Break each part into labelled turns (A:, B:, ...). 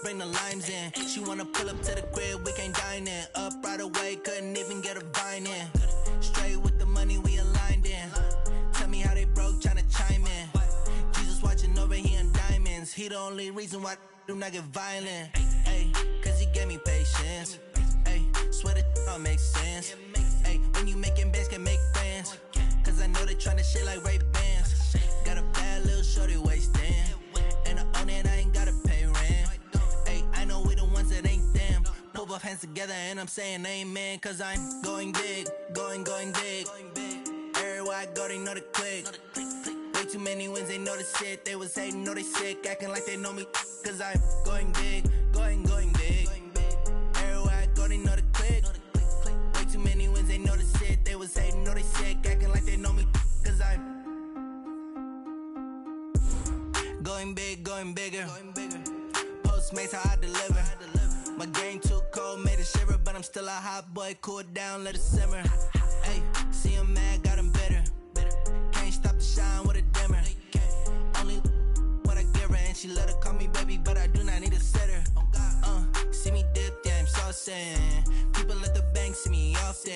A: bring the limes in. She wanna pull up to the crib, we can't dine in. Up right away, couldn't even get a vine in. Straight with the money, we aligned in. Tell me how they broke, tryna chime in. Jesus watching over here in diamonds. He the only reason why I do not get violent. Ay, cause he gave me patience. Ay, swear that all makes sense. Ay, when you making bands, can make friends. Cause I know they tryna shit like Ray-Bans. Got a bad little shorty wasting. And I own it, I ain't gotta pay rent. Ay, I know we the ones that ain't them. Pull both hands together and I'm saying amen. Cause I'm going big, going big. Everywhere I go, they know the click. Way too many wins, they know the shit. They was hating, know they sick, acting like they know me. Cause I'm going big, going big. Everywhere I go, they know the click. Way too many wins, they know the shit. They was hating, know they sick, acting like they know me. Cause I'm going big, going bigger. Postmates, how I deliver. My game too cold, made it shiver. But I'm still a hot boy, cool it down, let it simmer. Hey, see him mad, got him bitter. Can't stop the shine with a dimmer. Only what I give her, and she let her call me baby, but I do not need a sitter. See me dip, yeah, I'm saucing. People at the bank see me often.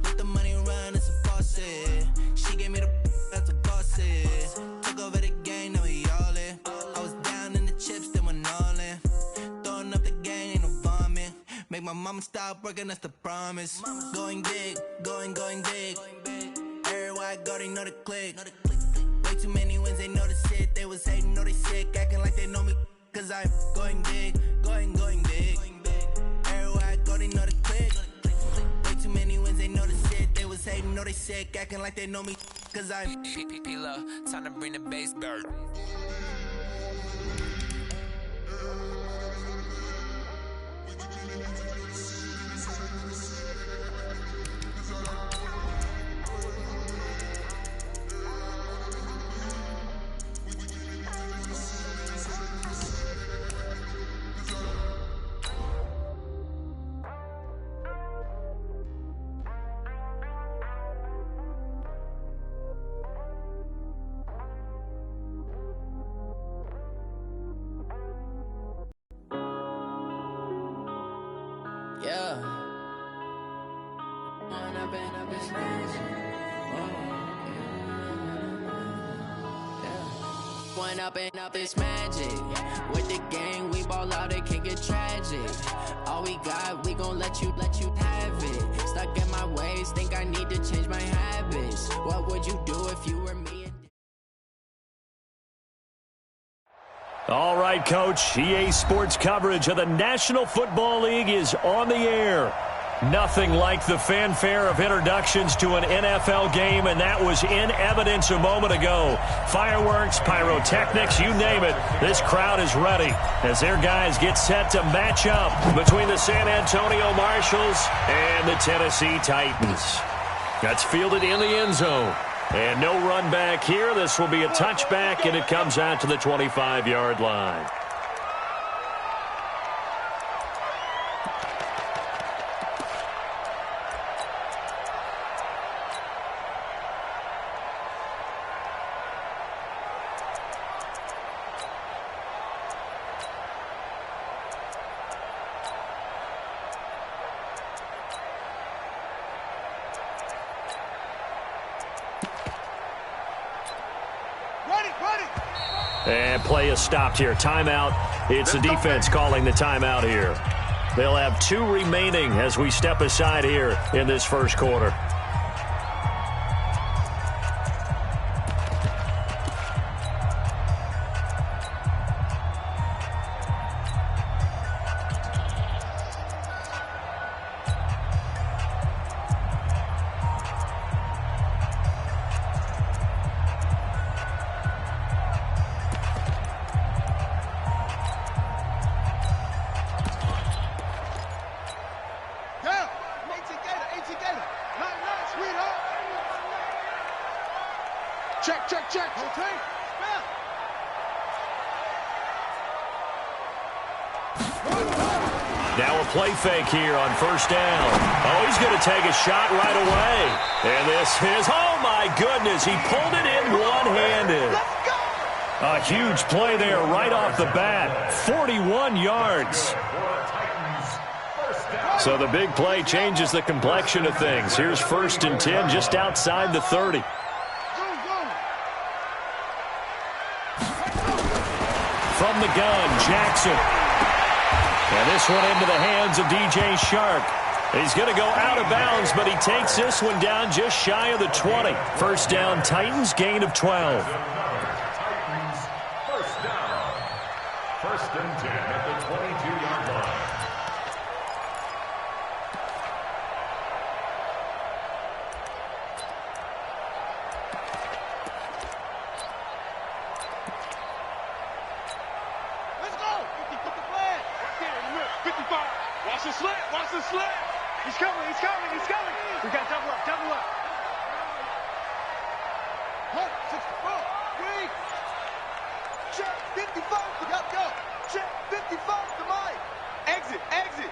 A: Let the money run, it's a faucet. She gave me the that's a bosses. Took over the game, now we all in. I was down in the chips, then went all in. Throwing up the gang, ain't no vomit. Make my mama stop working, that's the promise. Going big, going big. Everywhere I go, they know the click. Way too many wins, they know the shit. They was hating, know they sick, acting like they know me. Cause I'm going big, going big. Everywhere I go, they know the click. Way too many wins, they know the shit. They was hating, know they sick, acting like they know me. Cause I'm P-P-P-Love, time to bring the bass bird. Yeah. One up and up is magic. With the gang, we ball out, it can get tragic. All we got, we gon' let you have it. Stuck in my ways, think I need to change my habits. What would you do if you were me?
B: All right, Coach. EA Sports coverage of the National Football League is on the air. Nothing like the fanfare of introductions to an NFL game, and that was in evidence a moment ago. Fireworks, pyrotechnics, you name it. This crowd is ready as their guys get set to match up between the San Antonio Marshals and the Tennessee Titans. That's fielded in the end zone. And no run back here. This will be a touchback, and it comes out to the 25-yard line. And play is stopped here. Timeout. It's the defense calling the timeout here. They'll have 2 remaining as we step aside here in this first quarter.
C: Check. Okay.
B: Now a play fake here on first down. Oh, he's going to take a shot right away. And this is, oh my goodness, he pulled it in one-handed. A huge play there right off the bat. 41 yards. So the big play changes the complexion of things. Here's 1st and 10 just outside the 30. From the gun, Jackson. And this one into the hands of DJ Shark. He's going to go out of bounds, but he takes this one down just shy of the 20. First down, Titans, gain of 12.
C: Titans, first down. 1st and 10 at the 22-yard line.
D: Let's go! 50, put the flag. Right there in the middle. 55. Watch the slant. Watch the slant. He's coming. He's coming. He's coming. We got double up. Double up. 64. Wait. Check. 55. We got to go. Check. 55 to Mike. Exit. Exit.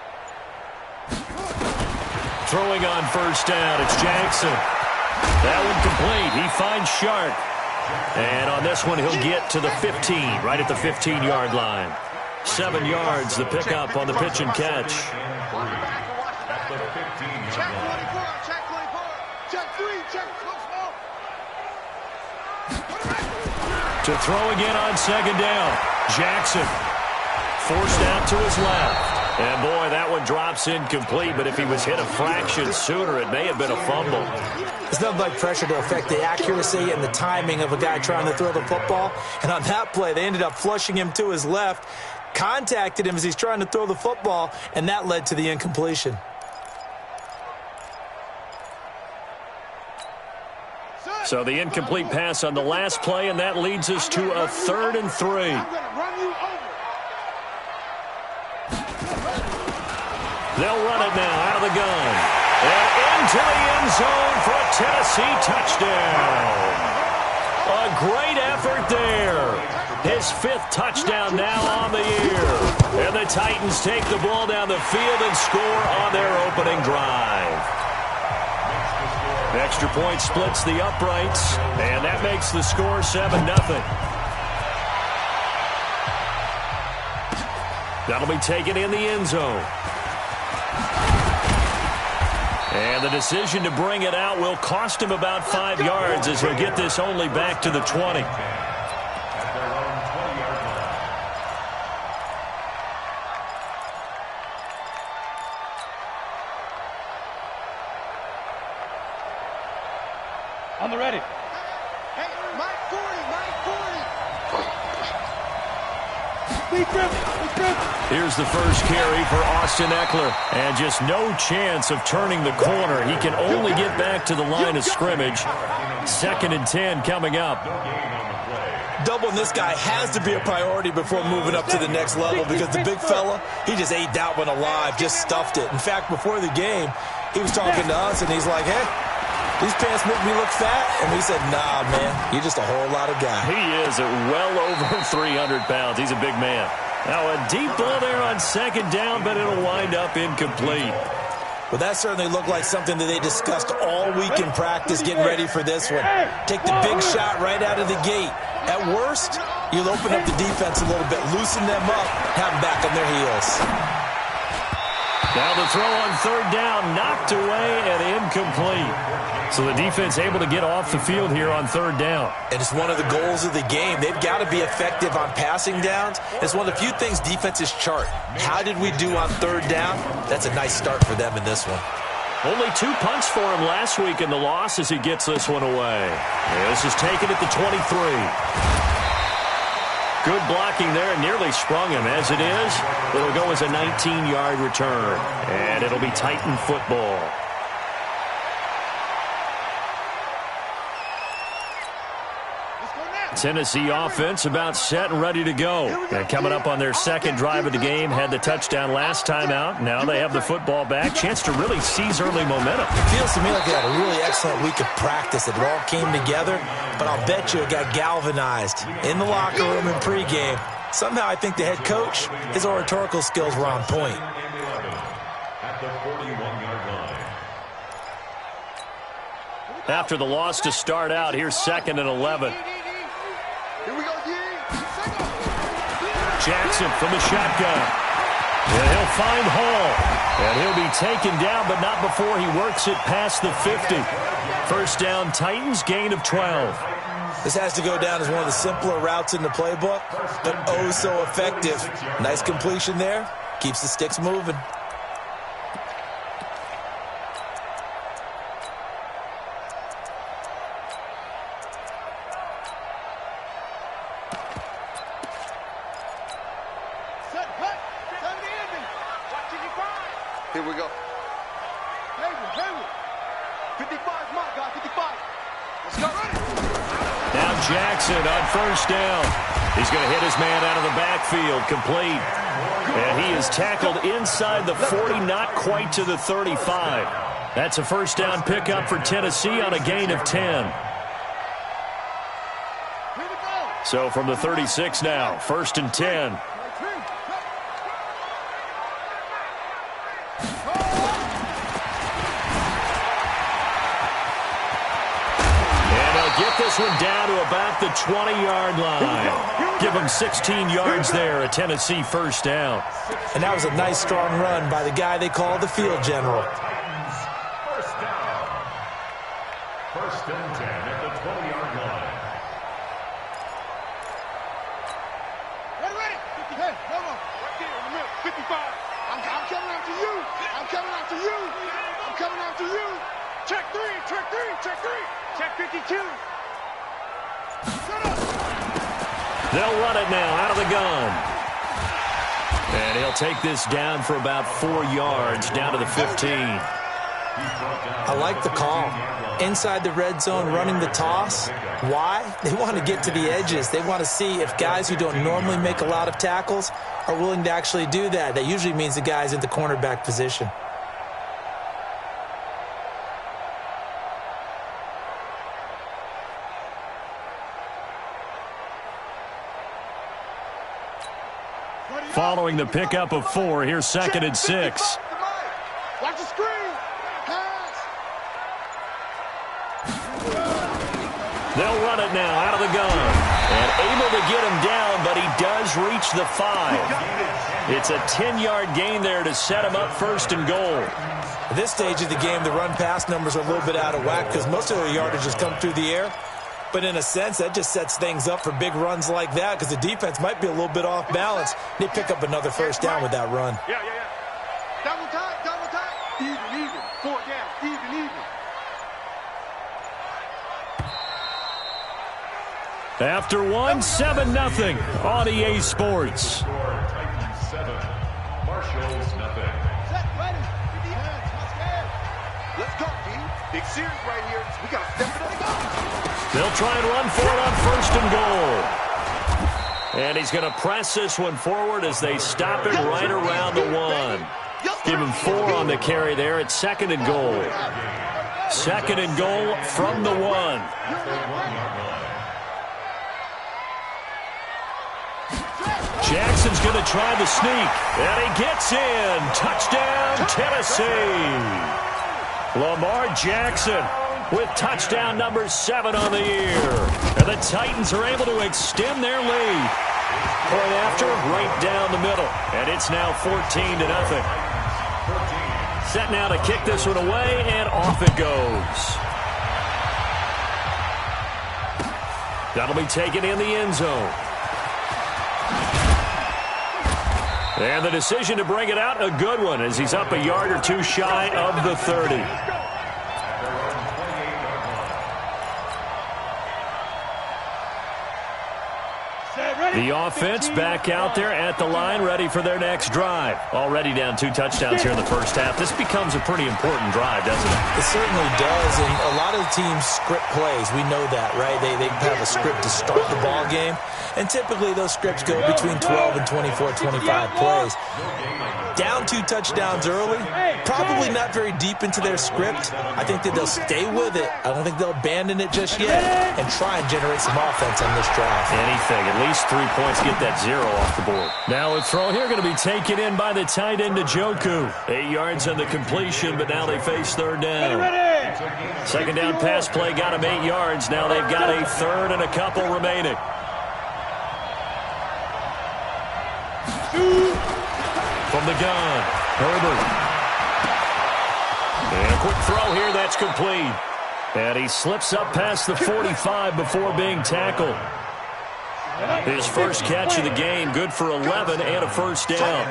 B: Throwing on first down, it's Jackson. That one complete. He finds Shark. And on this one, he'll get to the 15, right at the 15-yard line. 7 yards, the pickup on the pitch and catch.
C: At the 15-yard
D: Check
C: line.
D: 24. Check 24. Check 3. Check slow.
B: To throw again on second down. Jackson forced out to his left. And boy, that one drops incomplete, but if he was hit a fraction sooner, it may have been a fumble.
E: There's nothing like pressure to affect the accuracy and the timing of a guy trying to throw the football. And on that play, they ended up flushing him to his left, contacted him as he's trying to throw the football, and that led to the incompletion.
B: So the incomplete pass on the last play, and that leads us to a 3rd and 3.
D: I'm going to run you over.
B: They'll run it now out of the gun. And into the end zone for a Tennessee touchdown. A great effort there. His 5th touchdown now on the year. And the Titans take the ball down the field and score on their opening drive. Extra point splits the uprights, and that makes the score 7-0. That'll be taken in the end zone. And the decision to bring it out will cost him about 5 yards as he'll get this only back to the 20.
D: On the ready. Hey, Mike 40, Mike 40. Be driven.
B: Here's the first carry for Austin Eckler. And just no chance of turning the corner. He can only get back to the line of scrimmage. 2nd and 10 coming up.
E: Doubling this guy has to be a priority before moving up to the next level because the big fella, he just ate that one alive, just stuffed it. In fact, before the game, he was talking to us, and he's like, hey, these pants make me look fat. And we said, nah, man, you're just a whole lot of guy.
B: He is at well over 300 pounds. He's a big man. Now a deep ball there on second down, but it'll wind up incomplete.
E: Well, that certainly looked like something that they discussed all week in practice getting ready for this one. Take the big shot right out of the gate. At worst, you'll open up the defense a little bit, loosen them up, have them back on their heels.
B: Now the throw on third down, knocked away and incomplete. So the defense able to get off the field here on third down.
E: And it's one of the goals of the game. They've got to be effective on passing downs. It's one of the few things defenses chart. How did we do on third down? That's a nice start for them in this one.
B: Only 2 punts for him last week in the loss as he gets this one away. This is taken at the 23. Good blocking there, nearly sprung him. As it is, it'll go as a 19-yard return. And it'll be Titan football. Tennessee offense about set and ready to go. And coming up on their second drive of the game, had the touchdown last time out. Now they have the football back. Chance to really seize early momentum.
E: It feels to me like they had a really excellent week of practice. It all came together, but I'll bet you it got galvanized in the locker room in pregame. Somehow I think the head coach, his oratorical skills were on point.
C: At the 41-yard line.
B: After the loss to start out, here's 2nd and 11.
D: Here we go,
B: Jackson from the shotgun. And he'll find Hall. And he'll be taken down, but not before he works it past the 50. First down, Titans, gain of 12.
E: This has to go down as one of the simpler routes in the playbook, but oh so effective. Nice completion there. Keeps the sticks moving.
D: Here we go. Hayward. 55, my guy, 55. Let's go.
B: Now Jackson on first down. He's going to hit his man out of the backfield, complete. And he is tackled inside the 40, not quite to the 35. That's a first down pickup for Tennessee on a gain of 10. So from the 36 now, first and 10. Get this one down to about the 20-yard line. Give him 16 yards there, a Tennessee first down.
E: And that was a nice, strong run by the guy they call the field general.
C: First down. First and 10 at the 20-yard line.
D: Ready. Hey, hold on. Right there in the middle, 55. I'm coming after you. I'm coming after you. Check three. Check 52.
B: They'll run it now out of the gun. And he'll take this down for about 4 yards, down to the 15.
E: I like the call. Inside the red zone, running the toss. Why? They want to get to the edges. They want to see if guys who don't normally make a lot of tackles are willing to actually do that. That usually means the guy's in the cornerback position.
B: Following the pickup of 4, here's second and 6.
D: Watch the screen. Pass.
B: They'll run it now out of the gun. And able to get him down, but he does reach the 5. It's a 10-yard gain there to set him up first and goal.
E: At this stage of the game, the run-pass numbers are a little bit out of whack because most of their yardage has come through the air. But in a sense, that just sets things up for big runs like that because the defense might be a little bit off balance. They pick up another first down with that run.
D: Yeah. Double time. Even. 4 down. Even.
B: After 1, 7-0 on EA Sports.
C: Titans 7, Marshalls nothing.
D: Set, ready. Let's go, D. Big series right here. We got to step it up.
B: They'll try and run for it on first and goal. And he's going to press this one forward as they stop it right around the 1. Give him 4 on the carry there. It's second and goal. Second and goal from the 1. Jackson's going to try the sneak. And he gets in. Touchdown, Tennessee. Lamar Jackson with touchdown number 7 on the year. And the Titans are able to extend their lead. Point after, right down the middle. And it's now 14-0. Set now to kick this one away, and off it goes. That'll be taken in the end zone. And the decision to bring it out, a good one, as he's up a yard or 2 shy of the 30. The offense back out there at the line, ready for their next drive. Already down 2 touchdowns here in the first half. This becomes a pretty important drive, doesn't it?
E: It certainly does, and a lot of the teams script plays. We know that, right? They have a script to start the ball game, and typically those scripts go between 12 and 24, 25 plays. Down 2 touchdowns early, probably not very deep into their script. I think that they'll stay with it. I don't think they'll abandon it just yet and try and generate some offense on this drive.
B: Anything, at least 3 points, get that 0 off the board. Now a throw here going to be taken in by the tight end Gotw. 8 yards on the completion, but now they face third down. Second down pass play got him 8 yards. Now they've got a third and a couple remaining. from the gun. Herbert. And a quick throw here. That's complete. And he slips up past the 45 before being tackled. His first catch of the game, good for 11 and a first down.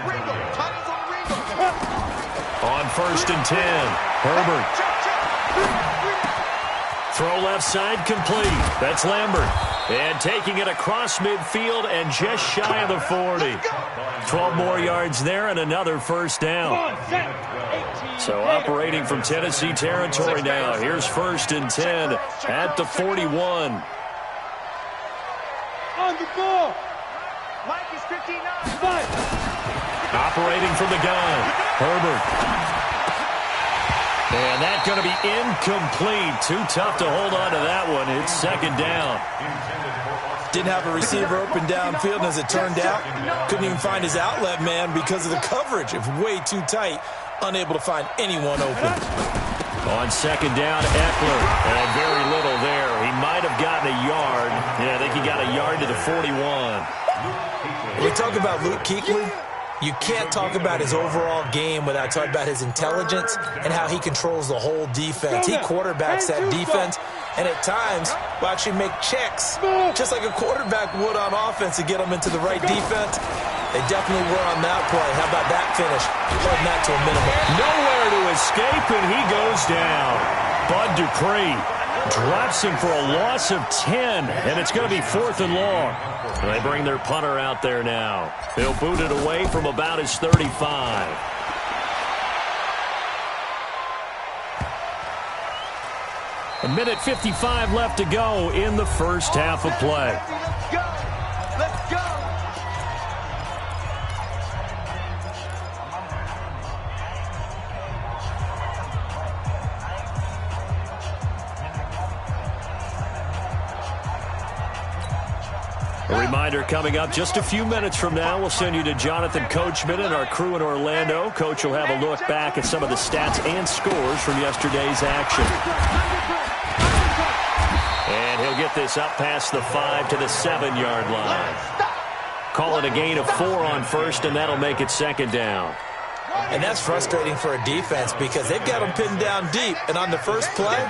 B: On 1st and 10, Herbert. Throw left side complete. That's Lambert. And taking it across midfield and just shy of the 40. 12 more yards there and another first down. So operating from Tennessee territory now. Here's 1st and 10 at the 41.
D: On the ball. Mike is 59.
B: Operating from the gun. Herbert. And that's going to be incomplete. Too tough to hold on to that one. It's 2nd down.
E: Didn't have a receiver open downfield, and as it turned out, couldn't even find his outlet man because of the coverage. It was way too tight, unable to find anyone open.
B: On 2nd down, Eckler. And very little there. He might have gotten a yard. Yeah, I think he got a yard to the 41.
E: When we talk about Luke Kuechly, you can't talk about his overall game without talking about his intelligence and how he controls the whole defense. He quarterbacks that defense, and at times will actually make checks, just like a quarterback would on offense to get them into the right defense. They definitely were on that play. How about that finish? Holding that to a minimum.
B: Nowhere to escape, and he goes down. Bud Dupree drops him for a loss of 10, and it's going to be 4th and long. They bring their punter out there now. He'll boot it away from about his 35. A minute 55 left to go in the first half of play.
D: Let's go. Let's go.
B: A reminder coming up just a few minutes from now, we'll send you to Jonathan Coachman and our crew in Orlando. Coach will have a look back at some of the stats and scores from yesterday's action. And he'll get this up past the 5 to the 7-yard line. Call it a gain of 4 on 1st, and that'll make it 2nd down.
E: And that's frustrating for a defense because they've got them pinned down deep. And on the first play,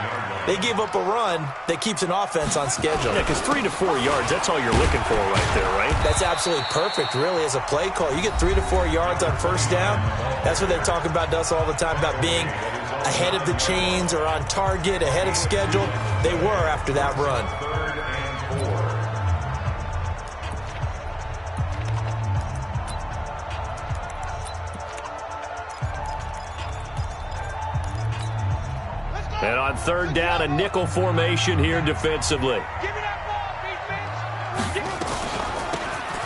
E: they give up a run that keeps an offense on schedule.
B: Yeah, because 3 to 4 yards, that's all you're looking for right there, right?
E: That's absolutely perfect, really, as a play call. You get 3 to 4 yards on 1st down. That's what they talk about to us all the time, about being ahead of the chains or on target, ahead of schedule. They were after that run.
B: And on 3rd down, a nickel formation here defensively.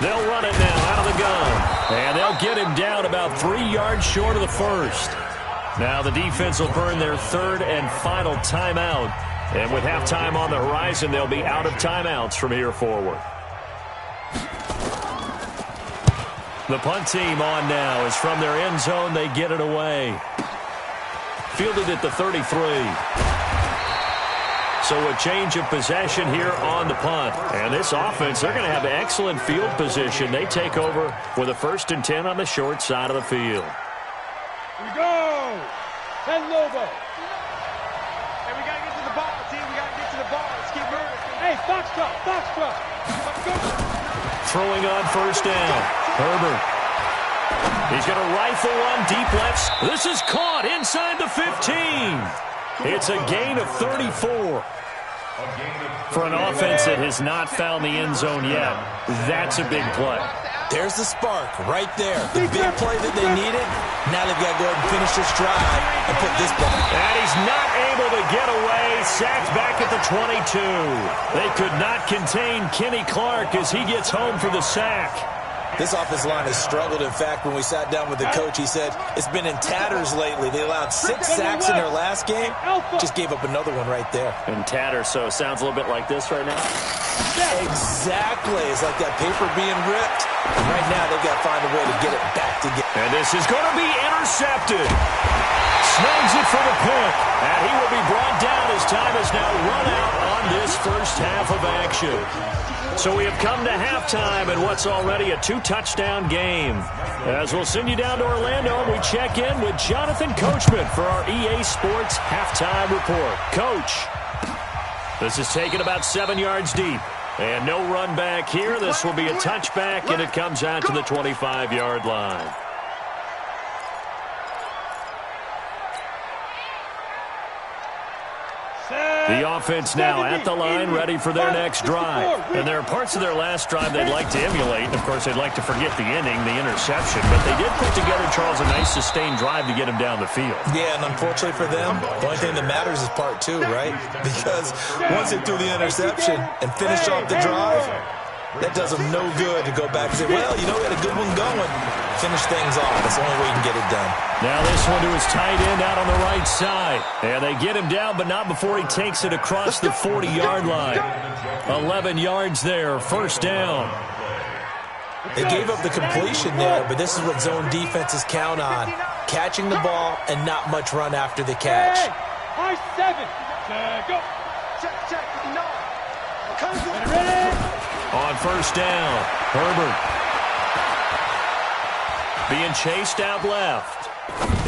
B: They'll run it now out of the gun. And they'll get him down about 3 yards short of the 1st. Now the defense will burn their 3rd and final timeout. And with halftime on the horizon, they'll be out of timeouts from here forward. The punt team on now is from their end zone. They get it away. Fielded at the 33. So a change of possession here on the punt. And this offense, they're going to have excellent field position. They take over with a 1st and 10 on the short side of the field.
D: Here we go. Ten Lobo. Hey, we got to get to the ball, team. We got to get to the ball. Let's keep moving. Hey, Foxtrot, Foxtrot. Let's go.
B: Throwing on 1st down. Herbert. He's going to rifle one deep left. This is caught inside the 15. It's a gain of 34. For an offense that has not found the end zone yet, that's a big play.
E: There's the spark right there. The big play that they needed. Now they've got to go ahead and finish this drive and put this ball.
B: And he's not able to get away. Sacked back at the 22. They could not contain Kenny Clark as he gets home for the sack.
E: This offensive line has struggled. In fact, when we sat down with the coach, he said it's been in tatters lately. They allowed 6 sacks in their last game. Just gave up another one right there.
B: In tatters, so it sounds a little bit like this right now.
E: Exactly. It's like that paper being ripped. And right now, they've got to find a way to get it back together.
B: And this is going to be intercepted. snags it for the pick. And he will be brought down as time has now run out on this first half of action. So we have come to halftime in what's already a 2-touchdown game. As we'll send you down to Orlando, we check in with Jonathan Coachman for our EA Sports Halftime Report. Coach, this is taken about 7 yards deep. And no run back here. This will be a touchback, and it comes out to the 25-yard line. The offense now at the line, ready for their next drive. And there are parts of their last drive they'd like to emulate. Of course, they'd like to forget the inning, the interception. But they did put together, Charles, a nice sustained drive to get him down the field. Yeah, and unfortunately for them, the only thing that matters is part two, right? Because once they threw the interception and finished off the drive, that does them no good to go back and say, well, you know, we had a good one going. Finish things off. That's the only way you can get it done. Now this one to his tight end out on the right side. And they get him down, but not before he takes it across the 40-yard line. 11 yards there, first down. They gave up the completion there, but this is what zone defenses count on. Catching the ball and not much run after the catch.
D: I-7. Go. Check. No. Ready.
B: On first down, Herbert being chased out left.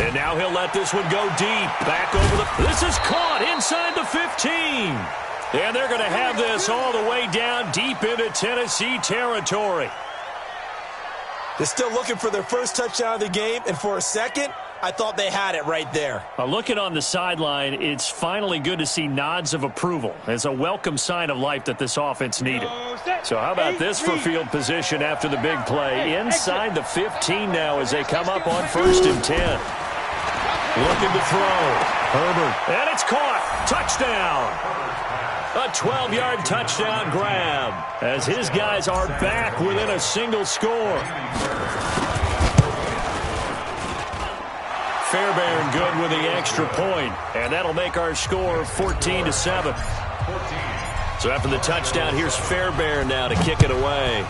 B: And now he'll let this one go deep. Back over the... This is caught inside the 15. And they're going to have this all the way down deep into Tennessee territory. They're still looking for their first touchdown of the game, and for a second, I thought they had it right there. Looking on the sideline, it's finally good to see nods of approval. It's a welcome sign of life that this offense needed. So how about this for field position after the big play? Inside the 15 now as they come up on 1st and 10. Looking to throw. Herbert. And it's caught. Touchdown. A 12-yard touchdown grab as his guys are back within a single score. Fairbairn good with the extra point, and that'll make our score 14-7. So after the touchdown, here's Fairbairn now to kick it away.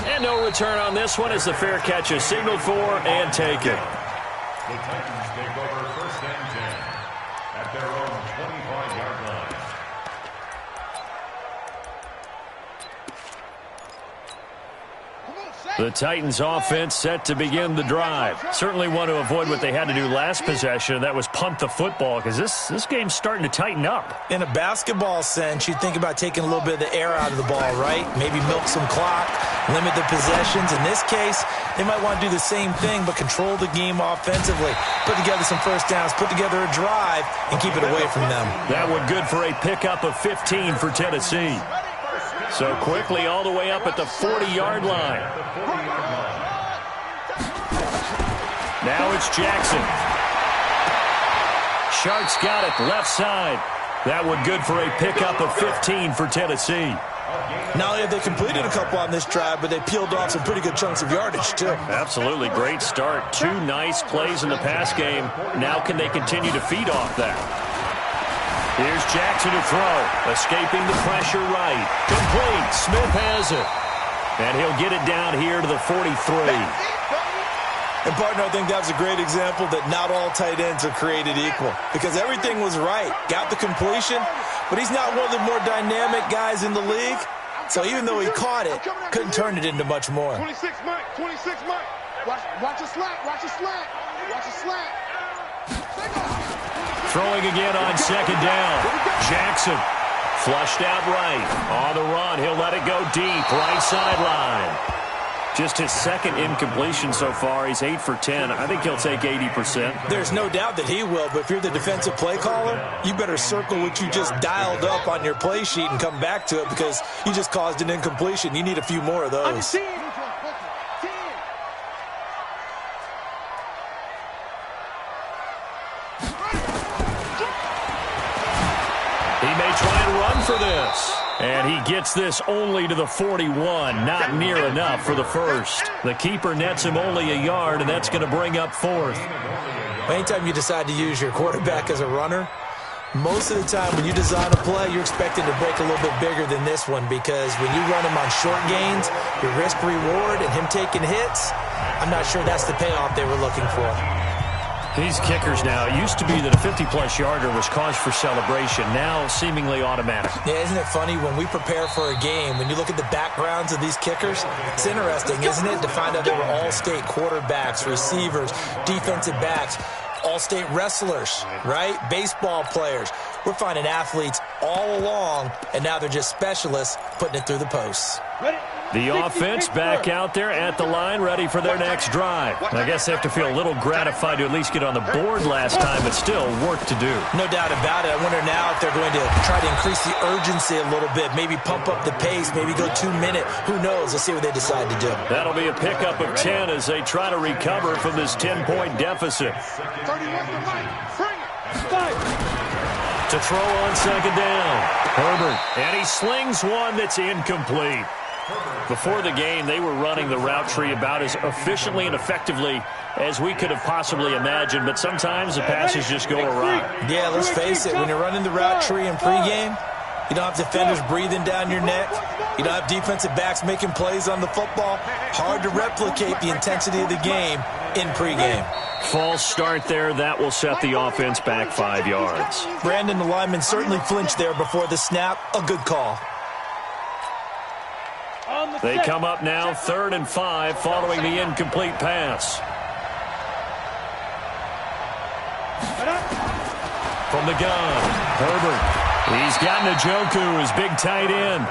B: And no return on this one as the fair catch is signaled for and taken.
C: The Titans take over 1st and 10 at their own 25-yard line.
B: The Titans offense set to begin the drive. Certainly want to avoid what they had to do last possession. That was punt the football because this game's starting to tighten up. In a basketball sense, you think about taking a little bit of the air out of the ball, right? Maybe milk some clock, limit the possessions. In this case, they might want to do the same thing but control the game offensively. Put together some first downs, put together a drive, and keep it away from them. That one good for a pickup of 15 for Tennessee. So quickly all the way up at the 40-yard line. Now it's Jackson. Sharks got it left side. That one good for a pickup of 15 for Tennessee. Not only have they completed a couple on this drive, but they peeled off some pretty good chunks of yardage, too. Absolutely. Great start. 2 nice plays in the pass game. Now can they continue to feed off that? Here's Jackson to throw. Escaping the pressure right. Complete. Smith has it. And he'll get it down here to the 43. And, partner, I think that was a great example that not all tight ends are created equal. Because everything was right. Got the completion, but he's not one of the more dynamic guys in the league. So even though he caught it, couldn't turn it into much more.
D: 26 Mike. Watch a slack. Watch a slack.
B: Throwing again on 2nd down. Jackson flushed out right. On the run, he'll let it go deep. Right sideline. Just his 2nd incompletion so far. He's 8 for 10. I think he'll take 80%. There's no doubt that he will, but if you're the defensive play caller, you better circle what you just dialed up on your play sheet and come back to it because you just caused an incompletion. You need a few more of those. For this. And he gets this only to the 41. Not near enough for the first. The keeper nets him only a yard, and that's going to bring up 4th. Anytime you decide to use your quarterback as a runner,
E: Most of the time when you design a play, you're expecting to break a little bit bigger than this one because when you run him on short gains, your risk-reward and him taking hits, I'm not sure that's the payoff they were looking for.
B: These kickers now, it used to be that a 50-plus yarder was cause for celebration, now seemingly automatic.
E: Yeah, isn't it funny when we prepare for a game, when you look at the backgrounds of these kickers, it's interesting, isn't it, to find out they were all-state quarterbacks, receivers, defensive backs, all-state wrestlers, right? Baseball players. We're finding athletes all along, and now they're just specialists putting it through the posts.
B: The offense back out there at the line, ready for their next drive. I guess they have to feel a little gratified to at least get on the board last time, but still work to do.
E: No doubt about it. I wonder now if they're going to try to increase the urgency a little bit, maybe pump up the pace, maybe go 2 minute. Who knows? Let's see what they decide to do.
B: That'll be a pickup of 10 as they try to recover from this 10-point deficit. To throw on second down, Herbert, and he slings one that's incomplete. Before the game, they were running the route tree about as efficiently and effectively as we could have possibly imagined, but sometimes the passes just go awry.
E: Yeah, let's face it, when you're running the route tree in pregame, you don't have defenders breathing down your neck. You don't have defensive backs making plays on the football. Hard to replicate the intensity of the game in pregame.
B: False start there. That will set the offense back 5 yards.
E: Brandon, the lineman, certainly flinched there before the snap. A good call.
B: They come up now 3rd and 5 following the incomplete pass. From the gun, Herbert. He's got Njoku, his big tight end.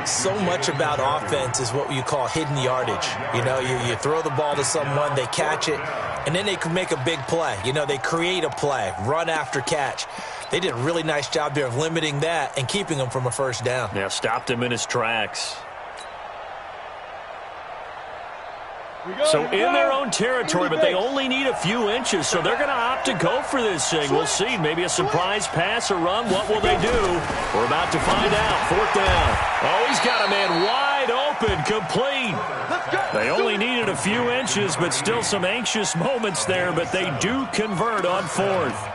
E: So much about offense is what you call hidden yardage. You know, you throw the ball to someone, they catch it, and then they can make a big play. You know, they create a play, run after catch. They did a really nice job there of limiting that and keeping him from a first down.
B: Yeah, stopped him in his tracks. So in their own territory, but they only need a few inches, so they're going to opt to go for this thing. We'll see. Maybe a surprise pass or run. What will they do? We're about to find out. 4th down. Oh, he's got a man wide open, complete. They only needed a few inches, but still some anxious moments there, but they do convert on 4th.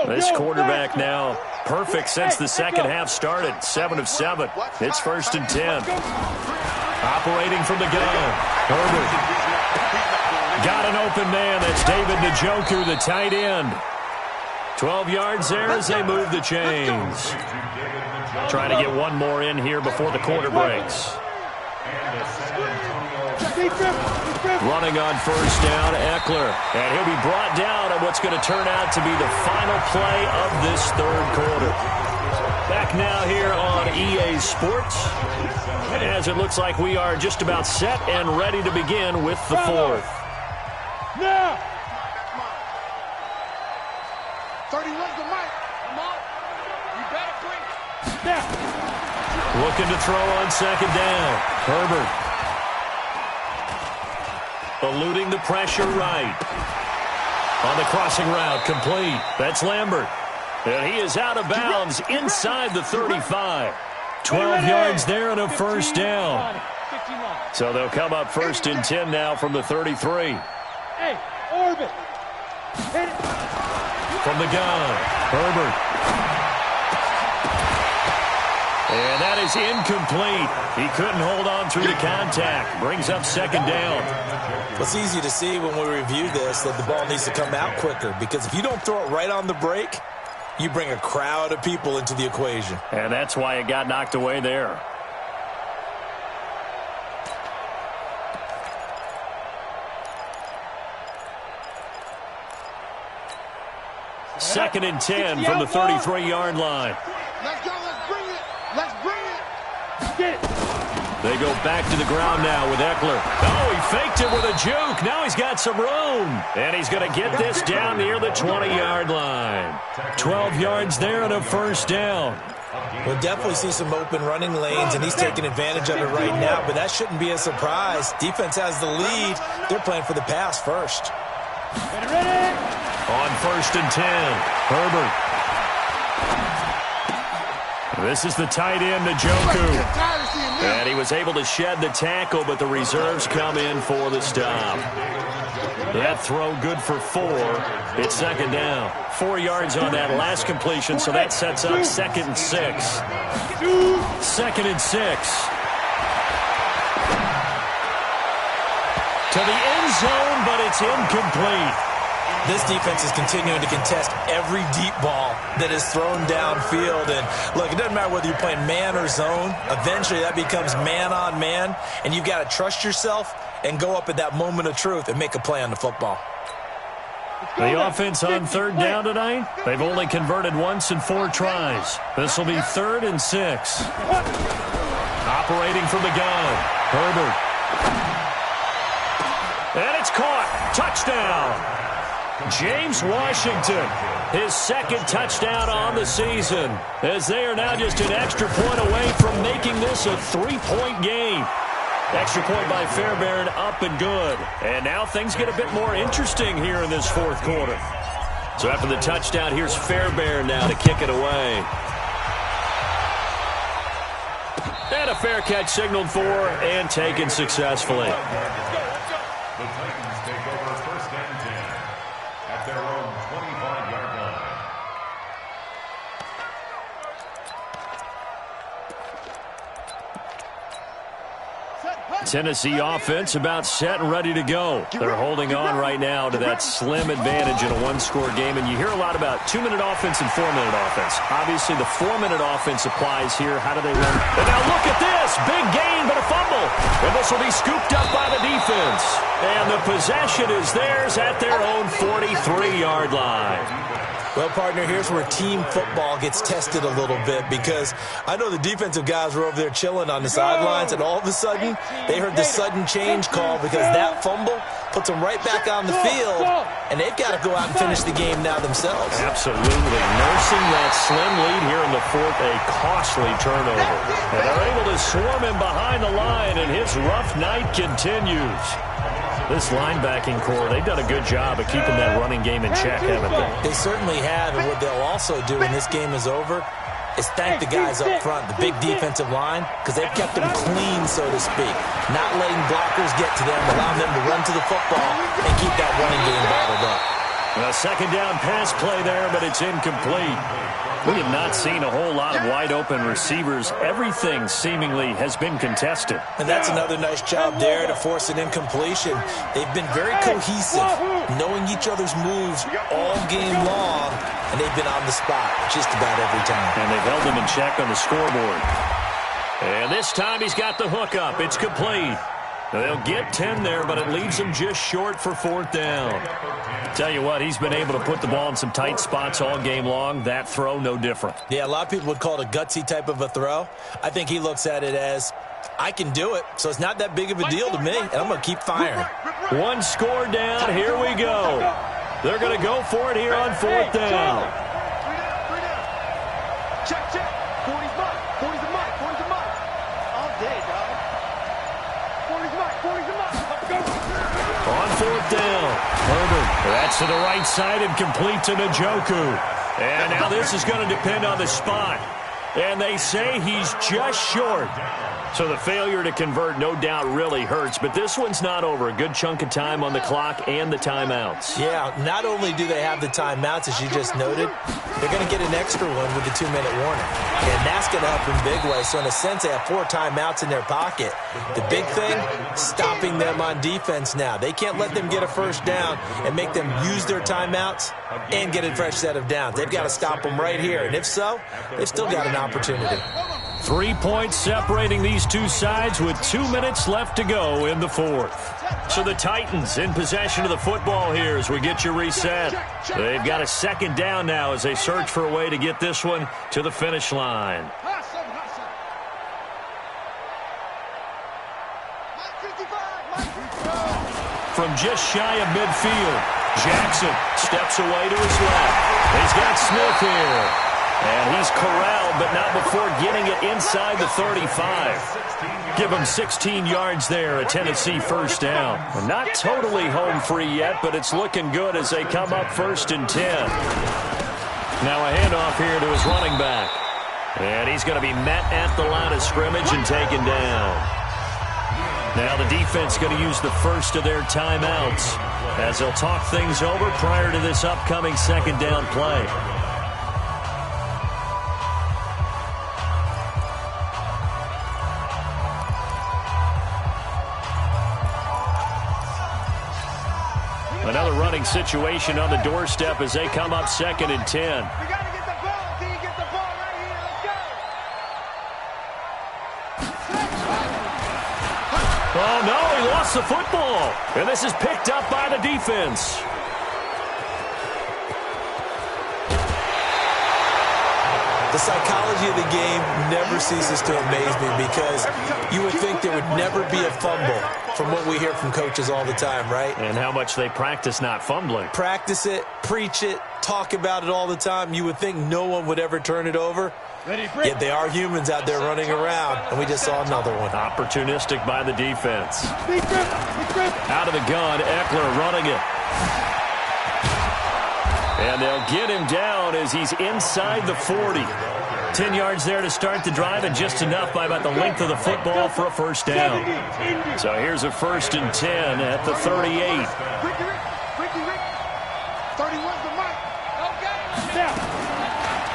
B: This quarterback now perfect since the second half started. 7 of 7. It's 1st and 10. Operating from the gun. Herbert. Got an open man. That's David Njoku, the tight end. 12 yards there as they move the chains. Trying to get one more in here before the quarter breaks. Running on 1st down, Eckler. And he'll be brought down on what's going to turn out to be the final play of this 3rd quarter. Back now here on EA Sports. As it looks like we are just about set and ready to begin with the 4th.
D: Now! 31's the mic. Come on. You better bring it. Now.
B: Looking to throw on 2nd down. Herbert. Eluding the pressure right. On the crossing route, complete. That's Lambert. And he is out of bounds inside the 35. 12 yards there and a 1st down. So they'll come up 1st and 10 now from the 33.
D: Hey, orbit. Hit it.
B: From the gun, Herbert. And that is incomplete. He couldn't hold on through the contact. Brings up 2nd down.
E: It's easy to see when we review this that the ball needs to come out quicker because if you don't throw it right on the break, you bring a crowd of people into the equation.
B: And that's why it got knocked away there. Second and 10 from the 33-yard line.
D: Let's go. Let's bring it. Let's bring it. Get it.
B: They go back to the ground now with Eckler. Oh, he faked it with a juke. Now he's got some room. And he's going to get this down near the 20-yard line. 12 yards there and a 1st down.
E: We'll definitely see some open running lanes, and he's taking advantage of it right now, but that shouldn't be a surprise. Defense has the lead. They're playing for the pass first.
D: Ready?
B: On 1st and 10, Herbert. This is the tight end, Gotw. And he was able to shed the tackle, but the reserves come in for the stop. That throw good for 4. It's second down. 4 yards on that last completion, so that sets up 2nd and 6. 2nd and 6. To the end zone, but it's incomplete.
E: This defense is continuing to contest every deep ball that is thrown downfield. And, look, it doesn't matter whether you're playing man or zone. Eventually, that becomes man-on-man, and you've got to trust yourself and go up at that moment of truth and make a play on the football.
B: The offense on 3rd down tonight, they've only converted once in 4 tries. This will be 3rd and 6. Operating from the gun, Herbert. And it's caught. Touchdown. James Washington, his 2nd touchdown on the season, as they are now just an extra point away from making this a 3-point game. Extra point by Fairbairn, up and good. And now things get a bit more interesting here in this 4th quarter. So after the touchdown, here's Fairbairn now to kick it away. And a fair catch signaled for and taken successfully.
C: The Titans take over 1st and 10 at their own 25-yard line.
B: Tennessee offense about set and ready to go. They're holding on right now to that slim advantage in a 1-score game. And you hear a lot about 2-minute offense and 4-minute offense. Obviously, the 4-minute offense applies here. How do they run? And now look at this. Big gain, but a fumble. And this will be scooped up by the defense. And the possession is theirs at their own 43-yard line.
E: Well, partner, here's where team football gets tested a little bit, because I know the defensive guys were over there chilling on the sidelines, and all of a sudden they heard the sudden change call because that fumble puts them right back on the field, and they've got to go out and finish the game now themselves.
B: Absolutely. Nursing that slim lead here in the 4th, a costly turnover. And they're able to swarm him behind the line, and his rough night continues. This linebacking core, they've done a good job of keeping that running game in check, haven't they?
E: They certainly have, and what they'll also do when this game is over is thank the guys up front, the big defensive line, because they've kept them clean, so to speak. Not letting blockers get to them, allowing them to run to the football and keep that running game bottled up.
B: A 2nd down pass play there, but it's incomplete. We have not seen a whole lot of wide-open receivers. Everything seemingly has been contested.
E: And that's another nice job there to force an incompletion. They've been very cohesive, knowing each other's moves all game long, and they've been on the spot just about every time.
B: And they've held them in check on the scoreboard. And this time he's got the hook up. It's complete. They'll get 10 there, but it leaves them just short for 4th down. Tell you what, he's been able to put the ball in some tight spots all game long. That throw, no different.
E: Yeah, a lot of people would call it a gutsy type of a throw. I think he looks at it as, I can do it, so it's not that big of a deal to me, and I'm going to keep firing.
B: 1 score down. Here we go. They're going to go for it here on 4th down.
D: Check, check. 40's mine. 40's a mine. 40's a mine. All day, dog. 40's mine. 40's a mine. Let's go.
B: On 4th down, Herbert. That's to the right side and complete to Gotw. And now this is going to depend on the spot. And they say he's just short. So the failure to convert no doubt really hurts, but this one's not over. A good chunk of time on the clock and the timeouts.
E: Yeah, not only do they have the timeouts, as you just noted, they're going to get an extra one with the 2-minute warning. And that's going to help in big way. So in a sense, they have 4 timeouts in their pocket. The big thing, stopping them on defense now. They can't let them get a first down and make them use their timeouts and get a fresh set of downs. They've got to stop them right here. And if so, they've still got an opportunity.
B: 3 points separating these two sides with 2 minutes left to go in the 4th. So the Titans in possession of the football here as we get you reset. They've got a 2nd down now as they search for a way to get this one to the finish line. From just shy of midfield, Jackson steps away to his left. He's got Smith here. And he's corralled, but not before getting it inside the 35. Give him 16 yards there, a Tennessee first down. Well, not totally home free yet, but it's looking good as they come up 1st and 10. Now a handoff here to his running back. And he's going to be met at the line of scrimmage and taken down. Now the defense going to use the first of their timeouts as they'll talk things over prior to this upcoming second down play. Another running situation on the doorstep as they come up 2nd and 10.
D: We got to get the ball. Can you get the ball right here? Let's go.
B: Oh, no, he lost the football. And this is picked up by the defense.
E: The psychology of the game never ceases to amaze me because you would think there would never be a fumble from what we hear from coaches all the time, right?
B: And how much they practice not fumbling.
E: Practice it, preach it, talk about it all the time. You would think no one would ever turn it over. Yet they are humans out there running around, and we just saw another one.
B: Opportunistic by the defense. Out of the gun, Eckler running it. And they'll get him down as he's inside the 40. 10 yards there to start the drive, and just enough by about the length of the football for a first down. So here's a 1st and 10 at the 38.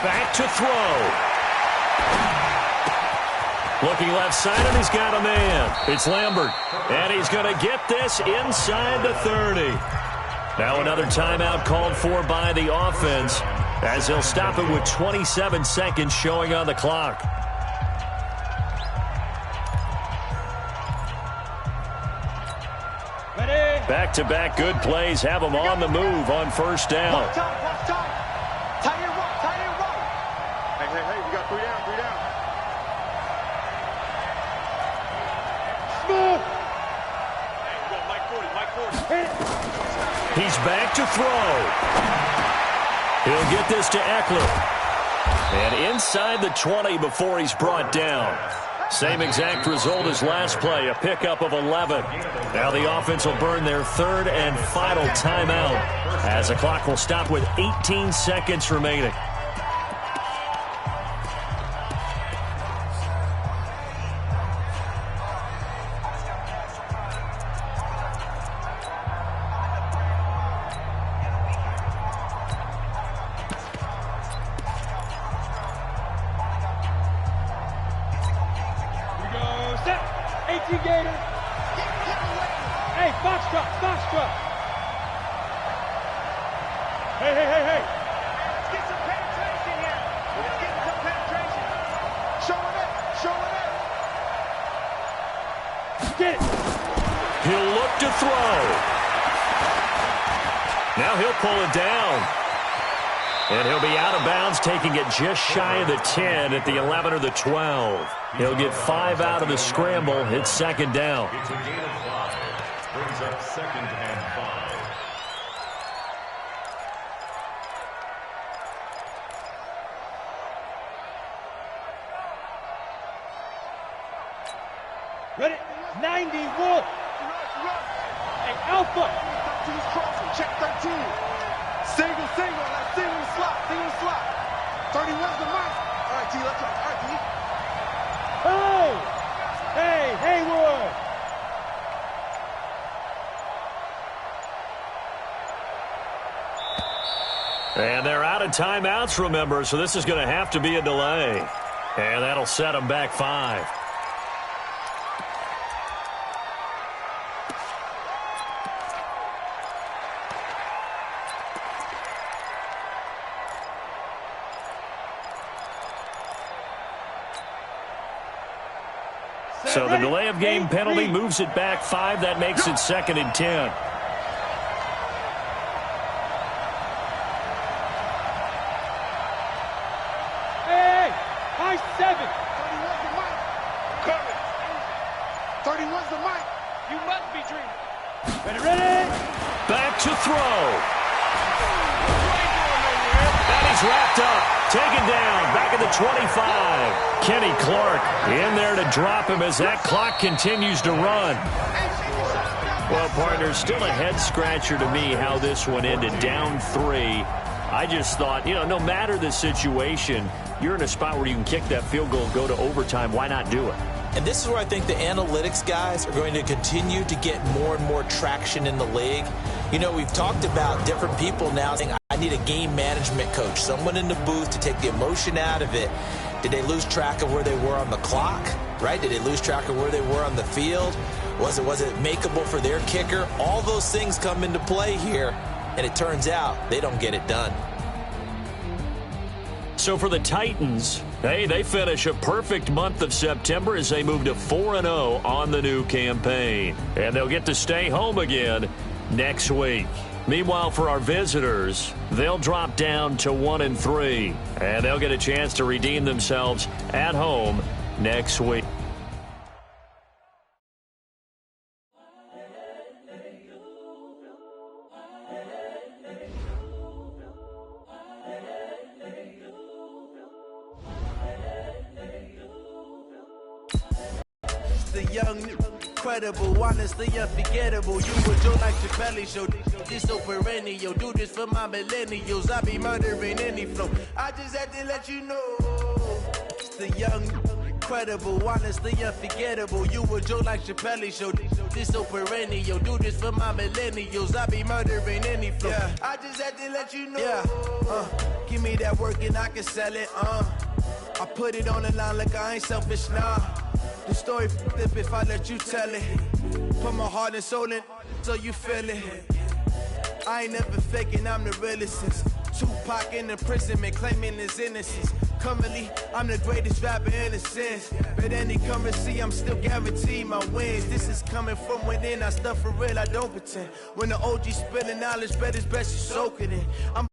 B: Back to throw. Looking left side, and he's got a man. It's Lambert, and he's going to get this inside the 30. Now another timeout called for by the offense as they'll stop it with 27 seconds showing on the clock. Back-to-back good plays have them on the move on first down.
D: Watch time. Tie it right. Hey, we got 3 down. Smooth. Hey, we got Mike 40.
B: He's back to throw. He'll get this to Eckler. And inside the 20 before he's brought down. Same exact result as last play, a pickup of 11. Now the offense will burn their 3rd and final timeout as the clock will stop with 18 seconds remaining.
D: Hey. Let's get some penetration here. Let's get some penetration. Show it. Get it.
B: He'll look to throw. Now he'll pull it down. And he'll be out of bounds, taking it just shy of the 10 at the 11 or the 12. He'll get 5 out of the scramble. It's second down.
C: It's a gain of 5. Brings up 2nd and 5.
D: Ready? 91. Hey, Alpha. 13's crossing. Check 13. Single. Like single slot. 31's the mic. All right, T. Let's go. All right, T. Hey, Haywood.
B: And they're out of timeouts, remember, so this is going to have to be a delay. And that'll set them back 5. So the delay of game penalty moves it back 5. That makes it 2nd and 10.
D: Hey, high 7. 31's the mic. Cover it. 31's the mic. You must be dreaming. Ready?
B: Back to throw. And he's wrapped up. Taken down. Back at the 25. Kenny Clark in there to drop him as that clock continues to run. Well, partner, still a head-scratcher to me how this one ended. Down 3. I just thought, no matter the situation, you're in a spot where you can kick that field goal, go to overtime. Why not do it?
E: And this is where I think the analytics guys are going to continue to get more and more traction in the league. We've talked about different people now saying, I need a game management coach, someone in the booth to take the emotion out of it. Did they lose track of where they were on the clock, right? Did they lose track of where they were on the field? Was it makeable for their kicker? All those things come into play here, and it turns out they don't get it done.
B: So for the Titans, they finish a perfect month of September as they move to 4-0 on the new campaign. And they'll get to stay home again next week. Meanwhile, for our visitors, they'll drop down to 1-3, and they'll get a chance to redeem themselves at home next week.
A: The young, incredible, honestly unforgettable. You would joke like your belly show. This so perennial. Do this for my millennials. I be murdering any flow. I just had to let you know. The young, incredible, honestly unforgettable. You would joke like your belly show. This so perennial. Do this for my millennials. I be murdering any flow. Yeah. I just had to let you know. Yeah. Give me that work and I can sell it. I put it on the line like I ain't selfish, nah. The story flip if I let you tell it. Put my heart and soul in so you feel it. I ain't never faking, I'm the realest since Tupac in imprisonment claiming his innocence. Currently, I'm the greatest rapper in a sense. But any currency, I'm still guaranteed my wins. This is coming from within, I stuff for real, I don't pretend. When the OG spilling knowledge, bet it's best you soak it in. I'm